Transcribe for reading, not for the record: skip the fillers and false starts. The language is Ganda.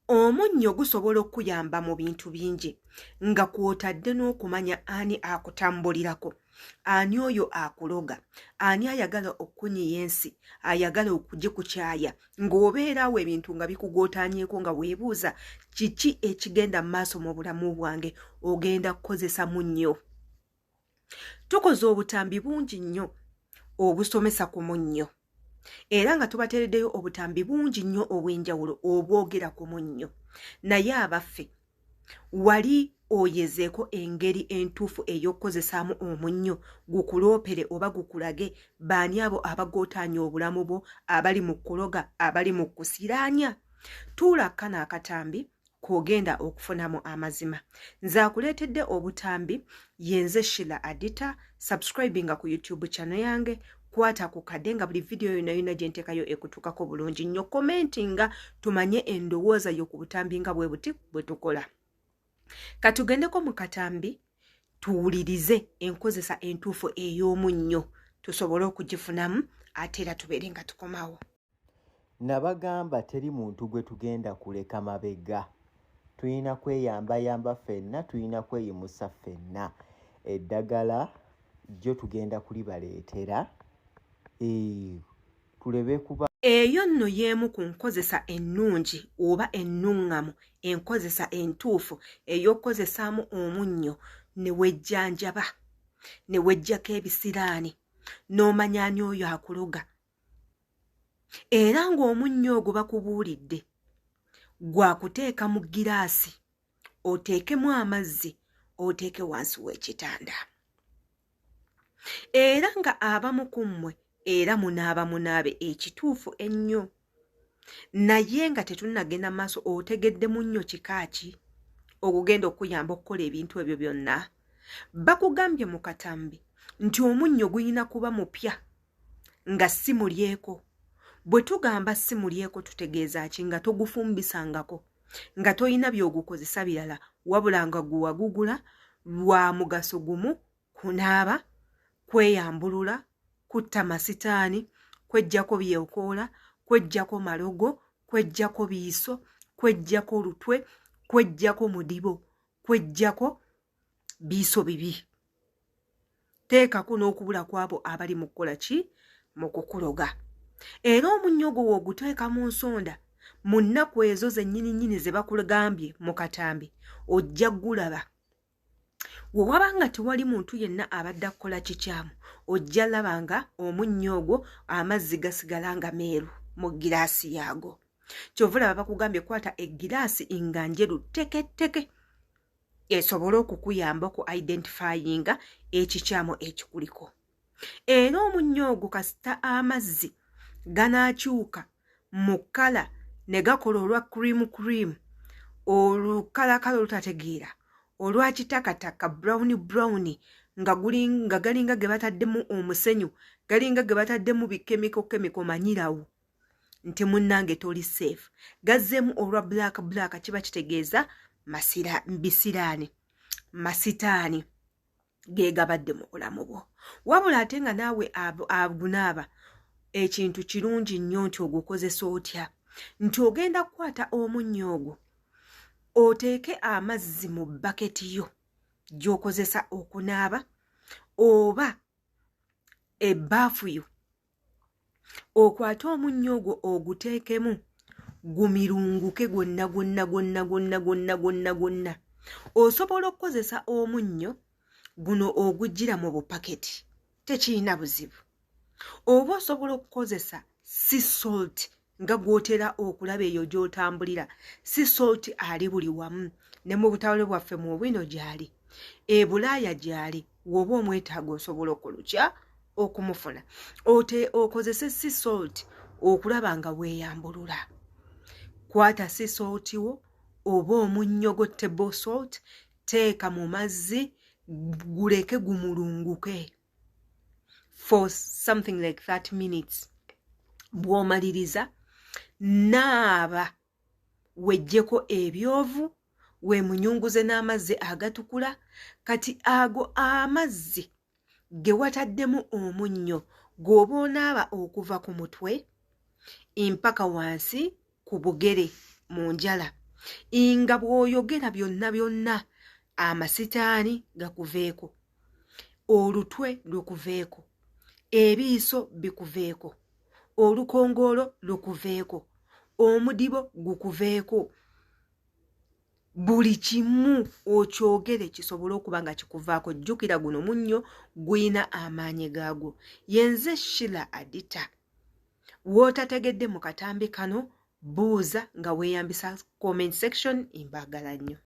Omunnyo gusobola okuyamba mu bintu bingi nga kw'otadde n'okumanya ani akutambulirako, ani oyo akuloga, ani ayagala okkunyiya ensi, ayagala okugikukyaya, ng'obeerawo ebintu nga bikugootaanyeeko nga weebuuza kiki ekigenda mu maaso mu bulamu bwange, ogenda kukozesa munnyo. Tukoze obutambi bungi nnyo obusomesa ku munnyo. Era nga tubateereddeyo obutambi bungi nnyo obw'enjawulo obwogera ku munnyo. Naye abaffe, wali oyezeeko engeri entuufu ey'okukozesaamu omunnyo gukuloopere oba gukulage baani abo abagootaanya obulamu bwo, abali mu kuloga, abali mu kusiraanya? Tuula kana akatambi k'ogenda okufunamu amazima. Nze akuleetedde obutambi yenze Sheila Adita. Subscribinga ku YouTube channel yange. Kwata ku kadde nga buli video yonna gye nteekayo ekutuukako bulungi nnyo. Commentinga tumanye endowooza yo ku butambi nga bwe buti bwe tukola. Katugendeko mu katambi tuwulirize enkozesa entuufu ey'omunnyo tusobole okugifunamu ate era tubeere nga tukomawo. Nabagamba teri muntu gwe tugenda kuleka mabega. Tuyina kweyambayamba ffenna, tuyina kweyimusa ffenna. Eddagala jjo tugenda kulibaleetera. Tulebe kuba eyo nno y'emu ku nkozesa ennungi oba ennuŋŋamu, enkozesa entuufu ey'okukozesaamu omunnyo ne wejjanjaba, ne wejjako ebisiraani, n'omanya ani oyo akuloga. Era ng'omunnyo ogwo bakubuulidde gwa kuteeka mu giraasi, oteekemu amazzi, oteeke wansi w'ekitanda. Era nga abamu ku mmwe era munaabe ekituufu ennyo. Naye nga tetunnagenda maaso otegedde munnyo kika ki ogugenda okuyamba okukola ebintu ebyo byonna. Bakugambye mu katambi nti omunnyo guyina kuba mupya nga si mulyeko. Bwe tugamba si mulyeko tutegeeza ki? Nga togufumbisangako, nga toyina by'ogukozesa birala wabula nga guwagugula lwa mugaso gumu: kunaaba, kweyambulula, kutta masitaani, kwejjako byekoola, kwejjako malogo, kwejjako biiso, kwejjako olutwe, kwejjako mudibo, kwejjako biiso bibi. Teekako n'okubula kw'abo abali mu kukola ki? Mu kukuloga. Era omunnyo gwo w'oguteeka mu nsonda mu nnaku ezo zennyini ze bakugambye mu katambi, ojja gulaba. Bwe waba nga tewali muntu yenna abadde akukola kikyamu, ojja laba nga omunnyo ogwo amazzi gasigala nga meeru mu giraasi yaago. Kyova laba bakugambye kwata eggiraasi nga njeru teketteke, esobole okukuyamba oku identifyinga ekikyamu ekikuliko. Era omunnyo ogwo kasita amazzi ganaakyuka mu kkala ne gakola olwa cream, olukalakala olutategeera, olwa kitakataka brown, nga galinga ge bataddemu omusenyu, galinga ge bataddemu bikemiko manyirawo nti munnange toli safe. Gazzeemu olwa black kiba kitegeeza bisiraani, masitaani ge gabadde mu bulamu bwo. Wabula ate nga naawe agunaaba, ekintu kirungi nnyo nti ogukozesa otya, nti ogenda kukwata omunnyo ogwo oteeke amazzi mu baketi yo gy'okozesa okunaaba oba ebbaafu yo, okwate omunnyo ogwo oguteekemu gumirunguke gwonna. Osobola okukozesa omunnyo guno ogujjira mu bupaketi, tekirina buzibu. Oba osobola okukozesa sea salt nga gw'otera okulaba eyo gy'otambulira. Sea salt ali buli wamu, ne mu butawale bwaffe mu bwino gy'ali, e Bulaaya gy'ali. Woba omwetaaga osobola okulukya okumufuna. Okozese sea salt okulaba nga weeyambulula. Kwata sea salt wo oba omunnyo gwo table salt, teeka mu mazzi, guleke gumulunguke for something like 30 minutes. Bw'omaliriza, naaba wejjeko ebyovu, weemunyunguze n'amazzi agatukula. Kati ago amazzi ge wataddemu omunnyo gw'oba onaaba okuva ku mutwe mpaka wansi ku bugere mu njala, nga bw'oyogera byonna byonna amasitaani gakuveeko, olutwe lukuveeko, ebiiso bikuveeko, olukongoolo lukuveeko, omudibo gukuveeko. Buli kimu okyogere kisobole okuba nga kikuvaako. Jjukira guno munnyo guyina amaanyi gaagwo. Yenze Sheila Adita. Wootategedde mu katambi kano buuza nga weeyambisa comment section. Mbaagala nnyo.